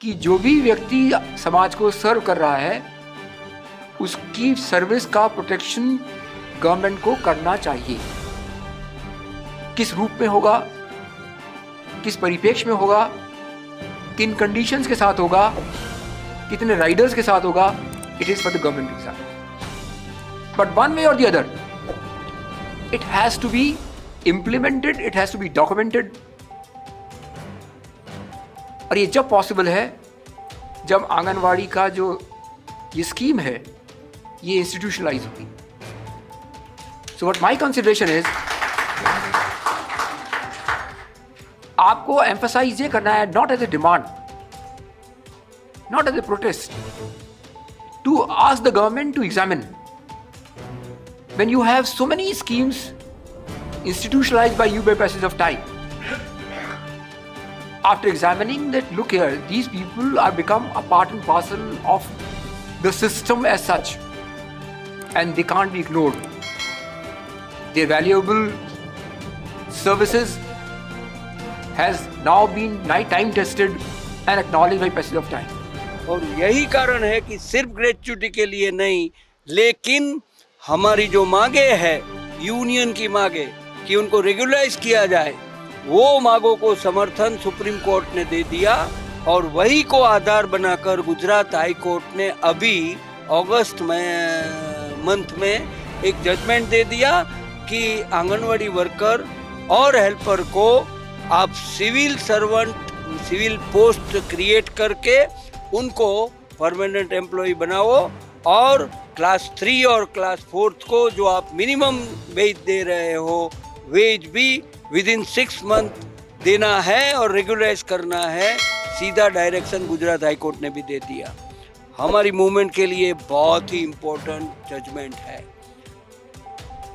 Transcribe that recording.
कि जो भी व्यक्ति समाज को सर्व कर रहा है उसकी सर्विस का प्रोटेक्शन गवर्नमेंट को करना चाहिए। किस रूप में होगा, किस परिप्रेक्ष्य में होगा, किन कंडीशंस के साथ होगा, कितने राइडर्स के साथ होगा, it is for the government to decide. But one way or the other it has to be implemented, it has to be documented. और ये जब पॉसिबल है जब आंगनवाड़ी का जो ये स्कीम है ये इंस्टीट्यूशनलाइज होगी। So what my consideration is, आपको एम्फसाइज ये करना है, not as a demand, not as a protest, to ask the government to examine when you have so many schemes institutionalized by you by passage of time. After examining that, look here, these people are become a part and parcel of the system as such, and they can't be ignored. Their valuable services has now been time tested and acknowledged by passage of time. और यही कारण है कि सिर्फ gratuity के लिए नहीं, लेकिन हमारी जो मांगे है यूनियन की मांगे कि उनको रेगुलराइज किया जाए, वो मांगों को समर्थन सुप्रीम कोर्ट ने दे दिया। और वही को आधार बनाकर गुजरात हाई कोर्ट ने अभी अगस्त मंथ में एक जजमेंट दे दिया कि आंगनवाड़ी वर्कर और हेल्पर को आप civil servant, civil post create करके उनको परमानेंट एम्प्लॉय बनाओ, और क्लास 3 और क्लास 4 को जो आप मिनिमम वेज दे रहे हो, वेज भी विद इन 6 मंथ देना है और रेगुलराइज करना है। सीधा डायरेक्शन गुजरात हाई कोर्ट ने भी दे दिया। हमारी मूवमेंट के लिए बहुत ही इम्पोर्टेंट जजमेंट है।